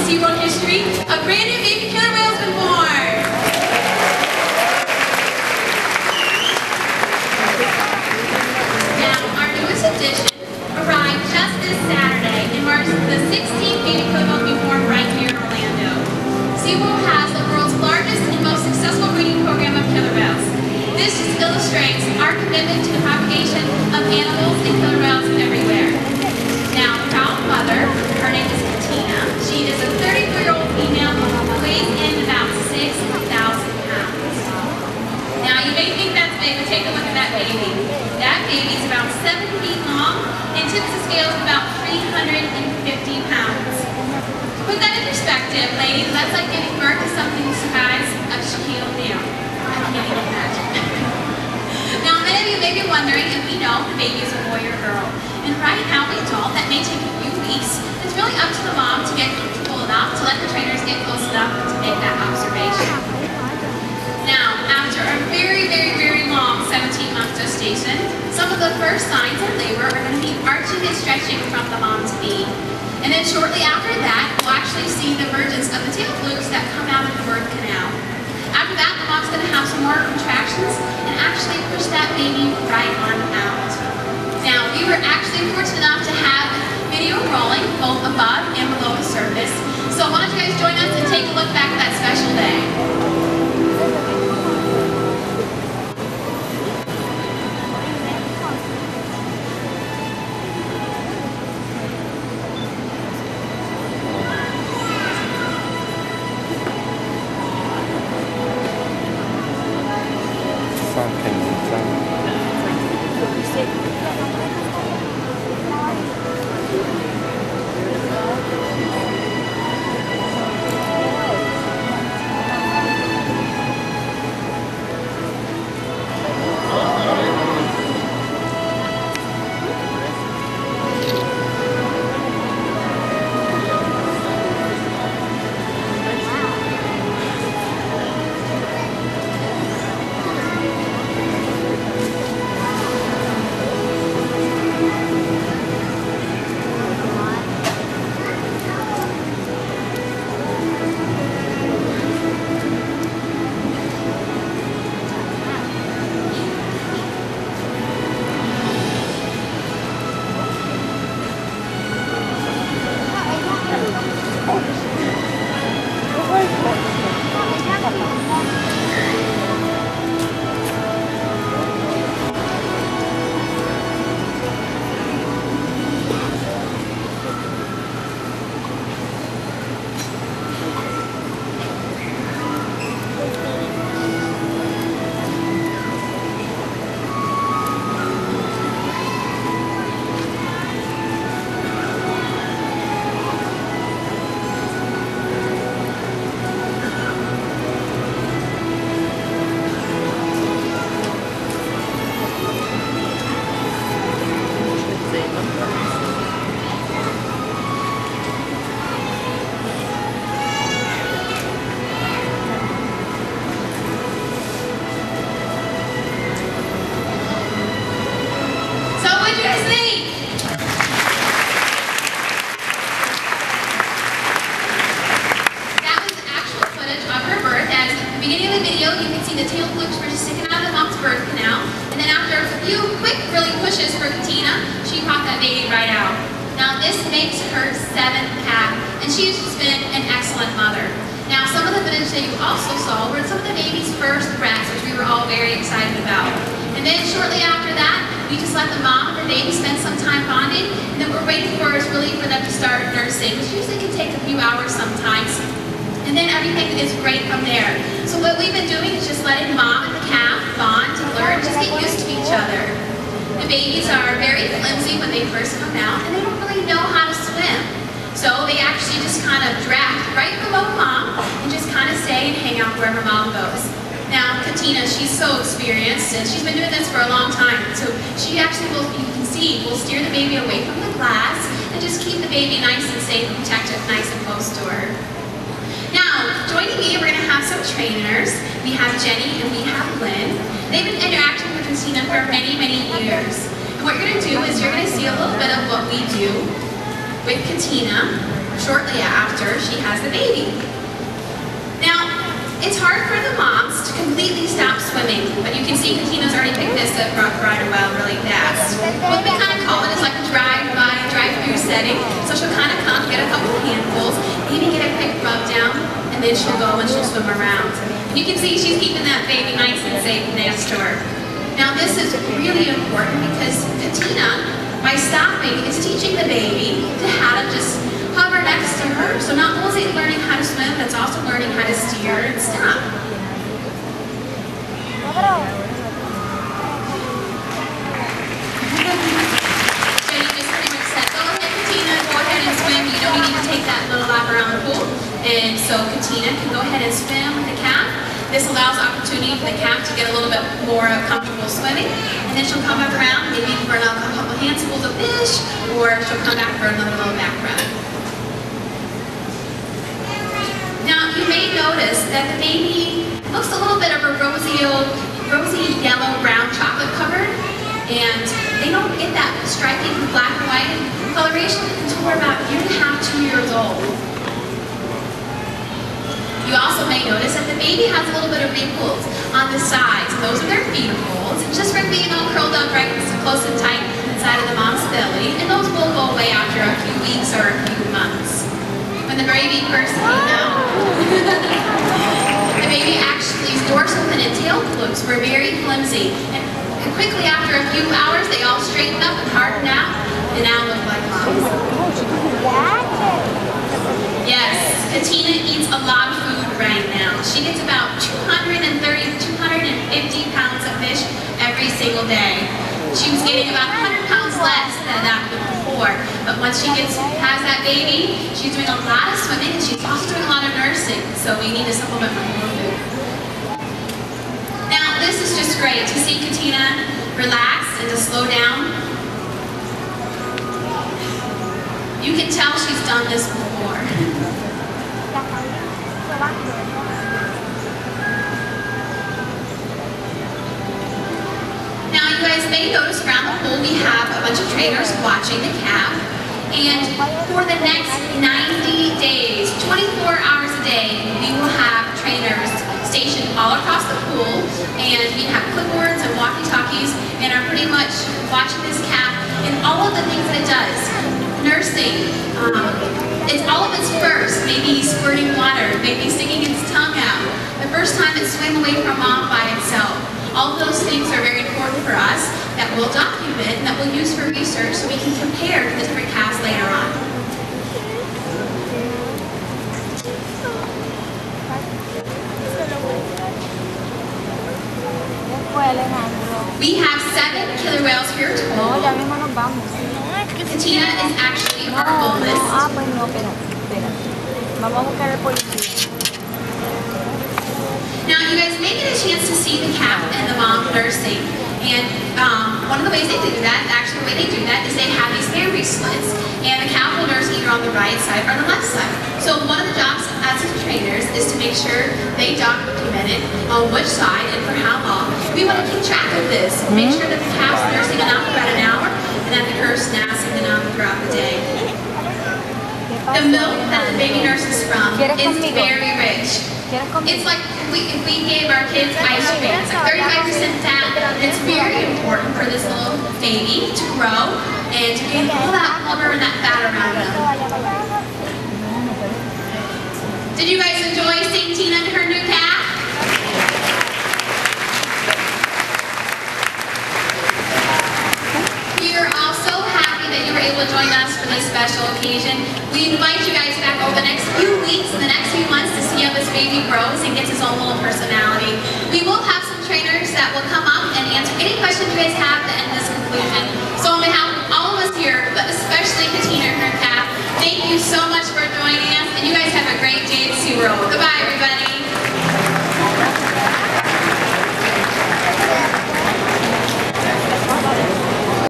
SeaWorld history, a brand new baby killer whale's been born. Now, our newest addition arrived just this Saturday and marks the 16th baby killer whale to be born right here in Orlando. SeaWorld has the world's largest and most successful breeding program of killer whales. This just illustrates our commitment to the propagation of animals and killer whales everywhere. Now, the proud mother, her name is Katina. She is a 34-year-old female who weighs in about 6,000 pounds. Now, you may think that's big, but take a look at that baby. That baby is about 7 feet long and tips the scales at about 350 pounds. To put that in perspective, ladies, that's like giving birth to something the size of Shaquille O'Neal. I can't even imagine. Now, many of you may be wondering if we know the baby is a boy or girl. And right now, we don't. That may take a few weeks. It's really up to the mom to get comfortable enough to let the trainers get close enough to make that observation. Now, after a very, very, very long 17-month gestation, some of the first signs of labor are going to be arching and stretching from the mom-to-be. And then shortly after that, we'll actually see the emergence of the tail flukes that come out of the birth canal. After that, the mom's going to have some more contractions and actually push that baby right on out. Now, we were actually fortunate enough to have video rolling both above and below the surface. So why don't you guys join us and take a look back at that special day. The tail flukes were just sticking out of the mom's birth canal, and then after a few quick, really pushes for Katina, she popped that baby right out. Now this makes her 7th calf, and she's just been an excellent mother. Now some of the footage that you also saw were some of the baby's first breaths, which we were all very excited about. And then shortly after that, we just let the mom and the baby spend some time bonding, and then we're waiting for us really for them to start nursing, which usually can take a few hours sometimes. And then everything is great from there. So what we've been doing is just letting mom and the calf bond to learn, just get used to each other. The babies are very flimsy when they first come out, and they don't really know how to swim. So they actually just kind of draft right below mom and just kind of stay and hang out wherever mom goes. Now, Katina, she's so experienced, and she's been doing this for a long time. So she actually will, you can see, will steer the baby away from the glass and just keep the baby nice and safe and protected, nice and close to her. Now, joining me, we're going to have some trainers. We have Jenny and we have Lynn. They've been interacting with Katina for many, many years. And what you're going to do is you're going to see a little bit of what we do with Katina. shortly after she has the baby. Now, it's hard for the moms to completely stop swimming, but you can see Katina's already picked this up right well really fast. What we kind of call it is like a drive-through setting. So she'll kind of come, get a couple of handfuls, maybe get a quick rub down, and then she'll go and she'll swim around. And you can see she's keeping that baby nice and safe next to her. Now this is really important because Katina, by stopping, is teaching the baby to how to just hover next to her. So not only is it learning how to swim, but it's also learning how to steer and stop. So you just pretty much said, go ahead Katina, go ahead and swim. You don't need to take that little lap around the pool. And so Katina can go ahead and swim with the calf. This allows opportunity for the calf to get a little bit more comfortable swimming. And then she'll come back around, maybe for a couple handfuls of fish, or she'll come back for another little back rub. Now, you may notice that the baby looks a little bit of a rosy yellow brown chocolate covered, and they don't get that striking black and white coloration until we're about a year and a half, 2 years old. You also may notice that the baby has a little bit of wrinkles on the sides. Those are their fetal folds. It's just from being all curled up right close and tight inside of the mom's belly, and those will go away after a few weeks or a few months. When the baby first came out, the baby actually's dorsal fin and tail flukes were very flimsy. And quickly after a few hours, they all straightened up and hardened out, and now look like moms. Yes, Katina eats a lot of food right now. She gets about 230 to 250 pounds of fish every single day. She was getting about 100 pounds less than that before, but once she has that baby, she's doing a lot of swimming and she's also doing a lot of nursing, so we need to supplement with more food. Now, this is just great to see Katina relax and to slow down. You can tell she's done this before. Now you guys may notice around the pool we have a bunch of trainers watching the calf, and for the next 90 days, 24 hours a day, we will have trainers stationed all across the pool, and we have clipboards and walkie-talkies and are pretty much watching this calf and all of the things that it does. Nursing, it's all of its first, maybe squirting water, maybe sticking its tongue out, the first time it swam away from mom by itself. All of those things are very important for us that we'll document and that we'll use for research so we can compare to the different calves later on. We have 7 killer whales here total. Katina is actually our oldest. Now you guys may get a chance to see the calf and the mom nursing. And one of the ways they do that, actually the way they do that, is they have these mammary slits. And the calf will nurse either on the right side or the left side. So one of the jobs as trainers is to make sure they document it on which side and for how long. We want to keep track of this. Make sure that the calf's nursing enough for about an hour and that the girl's napping enough throughout the day. The milk that the baby nurses from is very rich. It's like if we gave our kids ice cream. It's like 35% fat, and it's very important for this little baby to grow and to gain all that blubber and that fat around them. Did you guys enjoy seeing Tina and her new calf? We are also happy that you were able to join us for this special occasion. We invite you guys back over the next few weeks and the next few months to see how this baby grows and gets his own little personality. We will have some trainers that will come up and answer any questions you guys have at the end of this conclusion. So on behalf of all of us here, but especially Katina and her calf, thank you so much for joining us, and you guys have a great day at SeaWorld. Goodbye, everybody.